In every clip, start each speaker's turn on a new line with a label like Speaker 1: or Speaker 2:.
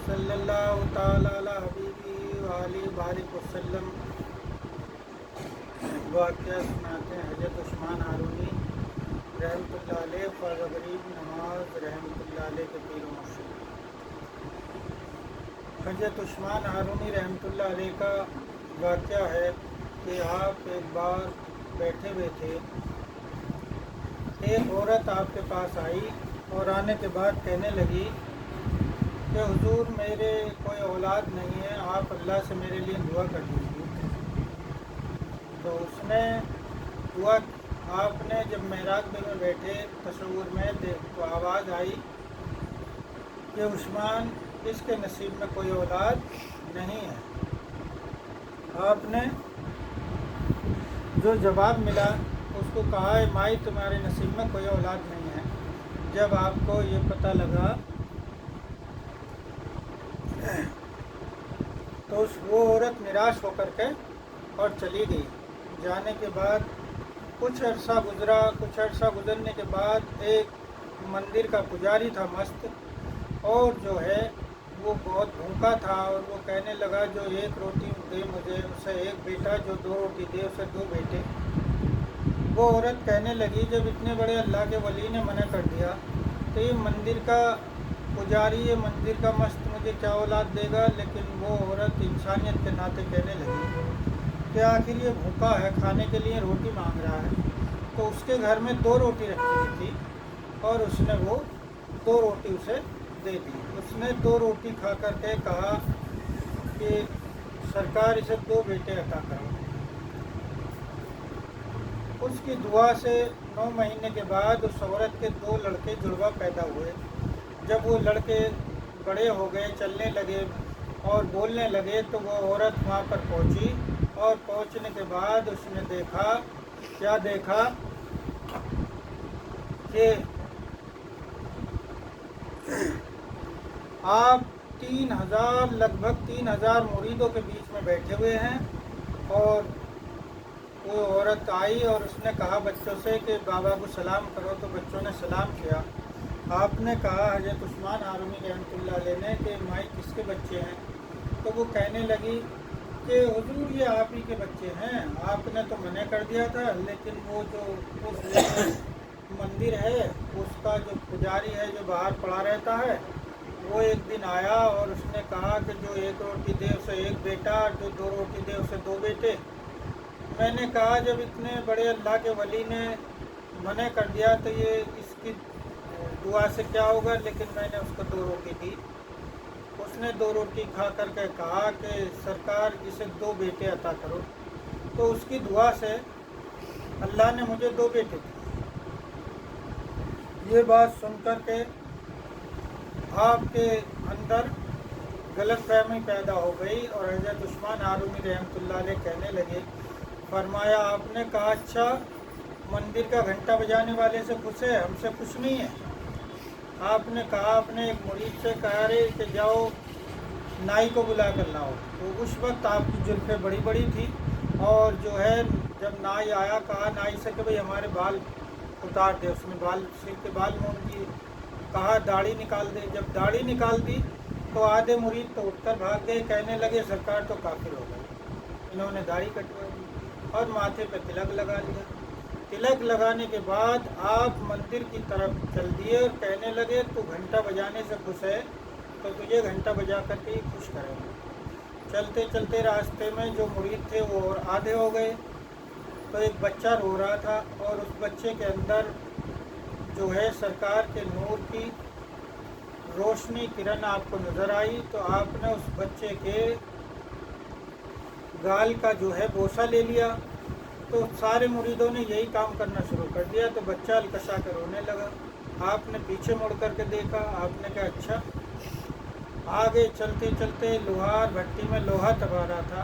Speaker 1: صلی اللہ تعالی علی حبیبی وآلہ بارک وسلم۔ واقعہ سناتے ہیں حضرت عثمان ہارونی رحمۃ اللہ علیہ خواجہ غریب نواز رحمۃ اللہ علیہ کے پیر و مرشد۔ حضرت عثمان ہارونی رحمۃ اللہ علیہ کا واقعہ ہے کہ آپ ایک بار بیٹھے ہوئے تھے، ایک عورت آپ کے پاس آئی اور آنے کے بعد کہنے لگی کہ حضور میرے کوئی اولاد نہیں ہے، آپ اللہ سے میرے لیے دعا کر دیجیے۔ تو اس نے دعا، آپ نے جب معراج میں بیٹھے تصور میں تو آواز آئی کہ عثمان اس کے نصیب میں کوئی اولاد نہیں ہے۔ آپ نے جو جواب ملا اس کو کہا، مائی تمہارے نصیب میں کوئی اولاد نہیں ہے۔ جب آپ کو یہ پتہ لگا تو وہ عورت نراش ہو کر کے اور چلی گئی۔ جانے کے بعد کچھ عرصہ گزرنے کے بعد ایک مندر کا پجاری تھا مست، اور جو ہے وہ بہت بھوکا تھا، اور وہ کہنے لگا جو ایک روٹی دے مجھے اسے ایک بیٹا، جو دو روٹی دے اسے دو بیٹے۔ وہ عورت کہنے لگی جب اتنے بڑے اللہ کے ولی نے منع کر دیا تو یہ مندر کا پجاری، یہ مندر کا مست مجھے کیا اولاد دے گا؟ لیکن وہ عورت انسانیت کے ناطے کہنے لگی کہ آخر یہ بھوکا ہے، کھانے کے لیے روٹی مانگ رہا ہے۔ تو اس کے گھر میں 2 روٹی رکھی ہوئی تھی اور اس نے وہ 2 روٹی اسے دے دی۔ اس نے 2 روٹی کھا کر کے کہا کہ سرکار اسے 2 بیٹے عطا کرو۔ اس کی دعا سے 9 مہینے کے بعد اس عورت کے 2 لڑکے جڑوا پیدا ہوئے۔ جب وہ لڑکے بڑے ہو گئے، چلنے لگے اور بولنے لگے تو وہ عورت وہاں پر پہنچی، اور پہنچنے کے بعد اس نے دیکھا کہ آپ 3000 لگ بھگ 3000 مریدوں کے بیچ میں بیٹھے ہوئے ہیں، اور وہ عورت آئی اور اس نے کہا بچوں سے کہ بابا کو سلام کرو، تو بچوں نے سلام کیا۔ آپ نے کہا حضرت عثمان ہارونی رحمۃ اللہ علیہ نے کہ مائی کس کے بچے ہیں؟ تو وہ کہنے لگی کہ حضور یہ آپ ہی کے بچے ہیں، آپ نے تو منع کر دیا تھا، لیکن وہ جو اس مندر ہے اس کا جو پجاری ہے جو باہر پڑا رہتا ہے، وہ ایک دن آیا اور اس نے کہا کہ جو 1 روٹی دے اسے 1 بیٹا، اور جو 2 روٹی دے اسے 2 بیٹے۔ میں نے کہا جب اتنے بڑے اللہ کے ولی نے منع کر دیا تو یہ اس کی دعا سے کیا ہوگا، لیکن میں نے اس کو 2 روٹی دی۔ اس نے 2 روٹی کھا کر کے کہا کہ سرکار اسے 2 بیٹے عطا کرو۔ تو اس کی دعا سے اللہ نے مجھے 2 بیٹے دیے۔ یہ بات سن کر کے آپ کے اندر غلط فہمی پیدا ہو گئی، اور حضرت عثمان ہارونی رحمۃ اللہ علیہ کہنے لگے، فرمایا آپ نے کہا اچھا مندر کا گھنٹہ بجانے والے سے خوش ہے، ہم سے خوش نہیں ہے۔ آپ نے کہا اپنے ایک مرید سے کہا رہے کہ جاؤ نائی کو بلا کر لاؤ۔ تو اس وقت آپ کی زلفیں بڑی بڑی تھی، اور جو ہے جب نائی آیا کہا نائی سے کہ بھئی ہمارے بال اتار دے۔ اس نے سر کے بال مونڈ دیے، کہا داڑھی نکال دے۔ جب داڑھی نکال دی تو آدھے مرید تو اٹھ کر بھاگ گئے، کہنے لگے سرکار تو کافر ہو گئے، انہوں نے داڑھی کٹوا دی اور ماتھے پہ تلک لگا لیا۔ تلک لگانے کے بعد آپ مندر کی طرف چل دیے اور کہنے لگے تو گھنٹہ بجانے سے خوش ہے تو تجھے گھنٹہ بجا کر کے ہی خوش کریں گے۔ چلتے چلتے راستے میں جو مرید تھے وہ اور آدھے ہو گئے، تو ایک بچہ رو رہا تھا، اور اس بچے کے اندر جو ہے سرکار کے نور کی روشنی کرن آپ کو نظر آئی، تو آپ نے اس بچے کے گال کا جو ہے بوسہ لے لیا۔ تو سارے مریدوں نے یہی کام کرنا شروع کر دیا، تو بچہ الکشا کے رونے لگا۔ آپ نے پیچھے مڑ کر کے دیکھا، آپ نے کہا اچھا۔ آگے چلتے چلتے لوہار بھٹی میں لوہا دبا رہا تھا،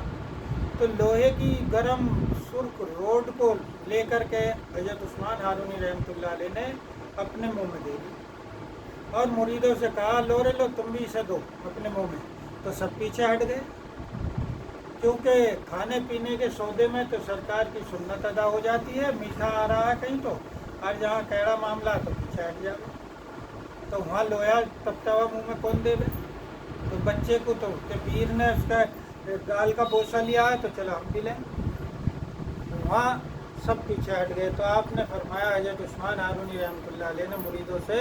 Speaker 1: تو لوہے کی گرم سرخ روڈ کو لے کر کے حضرت عثمان ہارونی رحمۃ اللہ علیہ نے اپنے منہ میں دے دی، اور مریدوں سے کہا لو رے لو تم بھی اسے دو اپنے منہ میں۔ تو سب پیچھے ہٹ گئے، کیونکہ کھانے پینے کے سودے میں تو سرکار کی سنت ادا ہو جاتی ہے، میٹھا آ رہا ہے کہیں تو، اور جہاں کیڑا معاملہ تو پیچھے ہٹ جاؤ۔ تو وہاں لوہا تپتا ہوا منہ میں کون دے گا؟ तो बच्चे को तो उसके पीर ने उसका गाल का बोसा लिया है तो चलो हम भी लें। तो वहाँ सब पीछे हट गए। तो आपने फरमाया हज़रत उस्मान हारूनी रहमतुल्लाह अलैह ने मुरीदों से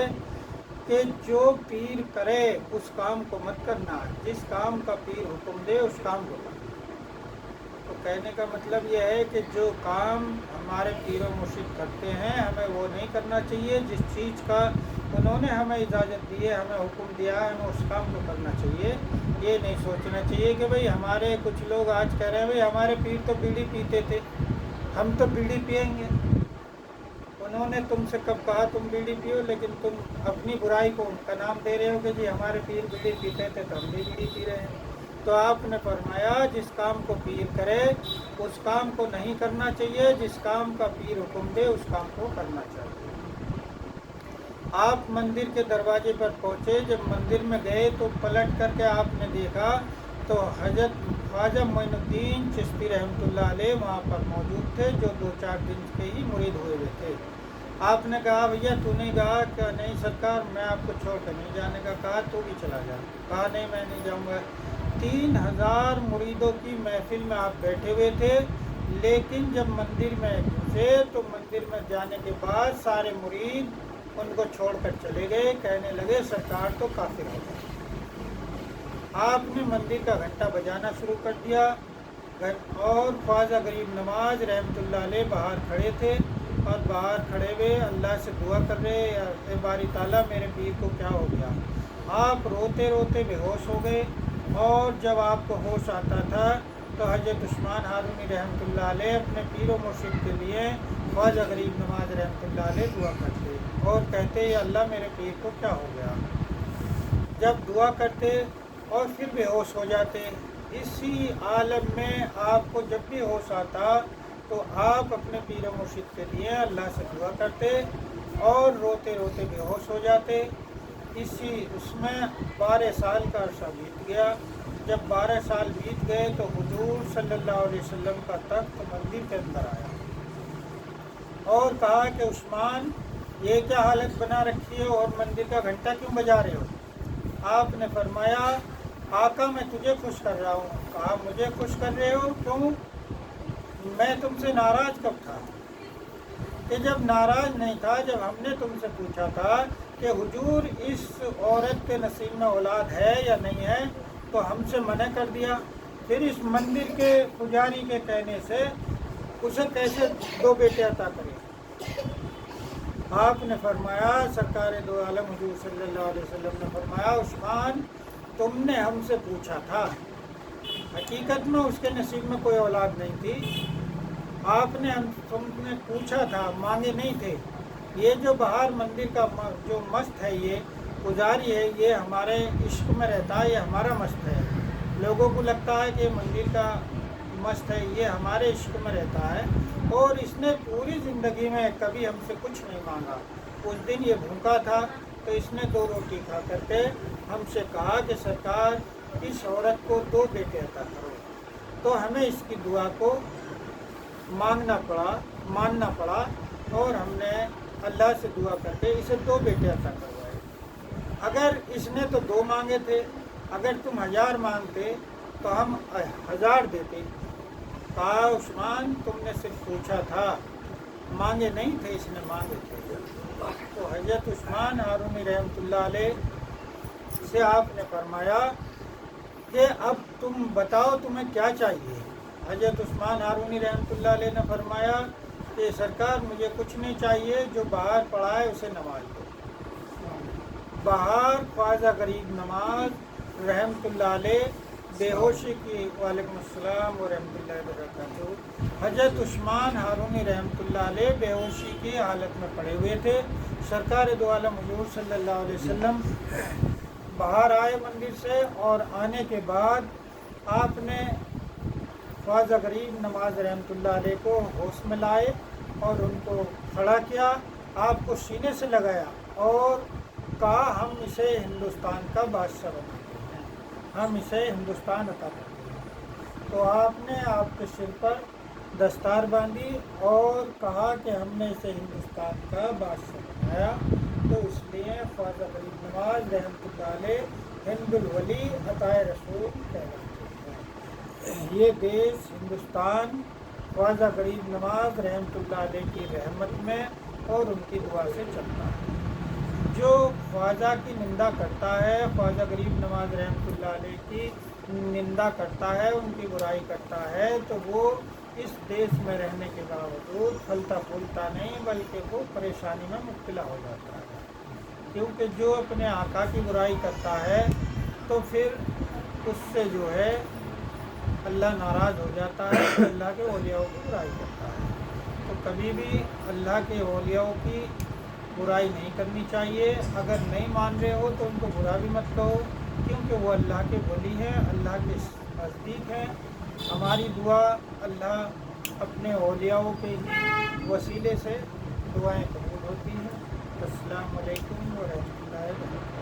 Speaker 1: कि जो पीर करे उस काम को मत करना, जिस काम का पीर हुक्म दे उस काम को करना। तो कहने का मतलब यह है कि जो काम हमारे पीर और मुर्शिद करते हैं हमें वो नहीं करना चाहिए। जिस चीज़ का उन्होंने हमें इजाज़त दी है, हमें हुक्म दिया है, हमें उस काम को करना चाहिए। ये नहीं सोचना चाहिए कि भाई हमारे कुछ लोग आज कह रहे हैं भाई हमारे पीर तो बीड़ी पीते थे, हम तो बीड़ी पिएंगे। उन्होंने तुमसे कब कहा तुम बीड़ी पियो, लेकिन तुम अपनी बुराई को उनका नाम दे रहे हो कि जी हमारे पीर बीड़ी पीते थे तो हम भी बीड़ी पी रहे हैं। तो आपने फरमाया जिस काम को पीर करे उस काम को नहीं करना चाहिए, जिस काम का पीर हुक्म दे उस काम को करना चाहिए। आप मंदिर के दरवाजे पर पहुँचे, जब मंदिर में गए तो पलट करके आपने देखा तो हजरत ख्वाजा मोइनुद्दीन चिश्ती रहमतुल्लाह अलैह वहाँ पर मौजूद थे, जो 2-4 दिन के ही मुरीद हुए हुए थे। आपने कहा भैया तूने कहा कि नहीं सरकार मैं आपको छोड़ कर नहीं जाने का, कहा तू भी चला जा, कहा नहीं मैं नहीं जाऊँगा। 3000 मुरीदों की महफिल में आप बैठे हुए थे, लेकिन जब मंदिर में घुसे तो मंदिर में जाने के बाद सारे मुरीद उनको छोड़कर चले गए, कहने लगे सरकार तो काफिर हो गए। आपने मंदिर का घंटा बजाना शुरू कर दिया और ख्वाजा गरीब नवाज रहमतुल्लाह अलैह बाहर खड़े थे और बाहर खड़े हुए अल्लाह से दुआ कर रहे, ए बारी ताला मेरे पीर को क्या हो गया। आप रोते रोते बेहोश हो गए और जब आपको होश आता था तो हज़रत उस्मान हारूनी रहमतुल्लाह अलैह अपने पीर व मुर्शिद के लिए ख्वाजा गरीब नवाज रहमतुल्लाह अलैह दुआ करते और कहते अल्लाह मेरे पीर को क्या हो गया। जब दुआ करते और फिर बेहोश हो जाते। इसी आलम में आपको जब भी होश आता तो आप अपने पीर मुर्शिद के लिए अल्लाह से दुआ करते और रोते रोते बेहोश हो जाते। इसी उसमें 12 साल का अरसा बीत गया। जब 12 साल बीत गए तो हुजूर सल्लल्लाहु अलैहि वसल्लम का तख्त मंदिर के अंदर आया और कहा कि उस्मान ये क्या हालत बना रखी है और मंदिर का घंटा क्यों बजा रहे हो। आपने फरमाया आका मैं तुझे खुश कर रहा हूँ। कहा मुझे खुश कर रहे हो, क्यों? मैं तुमसे नाराज़ कब था? कि जब नाराज़ नहीं था, जब हमने तुमसे पूछा था कि हुजूर इस औरत के नसीब में औलाद है या नहीं है तो हमसे मना कर दिया, फिर इस मंदिर के पुजारी के कहने से उसे कैसे 2 बेटे अता करे। आपने फरमाया सरकार दो आलम हुजूर सल्लल्लाहु अलैहि वसल्लम ने फरमाया उस्मान तुमने हमसे पूछा था, हकीकत में उसके नसीब में कोई औलाद नहीं थी। तुमने पूछा था, मांगे नहीं थे। ये जो बाहर मंदिर का जो मस्त है, ये पुजारी है, ये हमारे इश्क में रहता है, ये हमारा मस्त है। लोगों को लगता है कि मंदिर का मस्त है, ये हमारे इश्क में रहता है और इसने पूरी ज़िंदगी में कभी हमसे कुछ नहीं मांगा। उस दिन ये भूखा था तो इसने 2 रोटी खा करके हमसे कहा कि सरकार इस औरत को 2 बेटे अता करो। तो हमें इसकी दुआ को मानना पड़ा और हमने अल्लाह से दुआ करके इसे 2 बेटे अता करवाए। अगर इसने तो 2 मांगे थे, अगर तुम 1000 मांगते तो हम 1000 देते। कहा उस्मान तुमने सिर्फ पूछा था, मांगे नहीं थे, इसने मांगे थे। तो हज़रत उस्मान हारूनी रहमतुल्लाह अलैह से आपने फरमाया कि अब तुम बताओ तुम्हें क्या चाहिए। हज़रत उस्मान हारूनी रहमतुल्लाह अलैह ने फरमाया कि सरकार मुझे कुछ नहीं चाहिए, जो बाहर पड़ा है उसे नमाज दो। बाहर ख्वाजा गरीब नवाज रहमतुल्लाह अलैह बेहोशी की वालेकुम अस्सलाम व रहमतुल्लाहि व बरकातहू हज़रत उस्मान हारूनी रहमतुल्लाह अलैह बेहोशी की हालत में पड़े हुए थे। सरकार दो आलम हुजूर सल्लल्लाहु अलैहि वसल्लम बाहर आए मंदिर से और आने के बाद आपने ख्वाजा गरीब नवाज रहमतुल्लाह अलैह को होश में लाए और उनको खड़ा किया, आपको सीने से लगाया और कहा हम इसे हिंदुस्तान का बादशाह बनाते हैं, हम इसे हिंदुस्तान अता करते हैं। तो आपने आपके सिर पर दस्तार बांधी और कहा कि हमने इसे हिंदुस्तान का बादशाह बनाया। तो इसलिए ख्वाजा गरीब नवाज रहमतुल्लाह अलैह हिंदुल वली अताए रसूल कहलाते हैं। ये देश हिंदुस्तान ख्वाजा गरीब नवाज रहमतुल्लाह अलैह की रहमत में और उनकी दुआ से चलता है। जो ख्वाजा की निंदा करता है, ख्वाजा गरीब नवाज रहमतुल्लाह अलैह की निंदा करता है, उनकी बुराई करता है, तो वो इस देश में रहने के बावजूद फलता फूलता नहीं बल्कि वो परेशानी में मुब्तला हो जाता है। क्योंकि जो अपने आका की बुराई करता है तो फिर उससे जो है अल्लाह नाराज़ हो जाता है, तो अल्लाह के औलियाओं की बुराई करता है। तो कभी भी अल्लाह के औलियाओं की बुराई नहीं करनी चाहिए। अगर नहीं मान रहे हो तो उनको बुरा भी मत कहो, क्योंकि वो अल्लाह के वली हैं, अल्लाह के नज़दीक हैं। हमारी दुआ अल्लाह अपने औलियाओं के वसीले से दुआएं कबूल होती हैं। अस्सलामु अलैकुम व रहमतुल्लाहि व बरकातहू।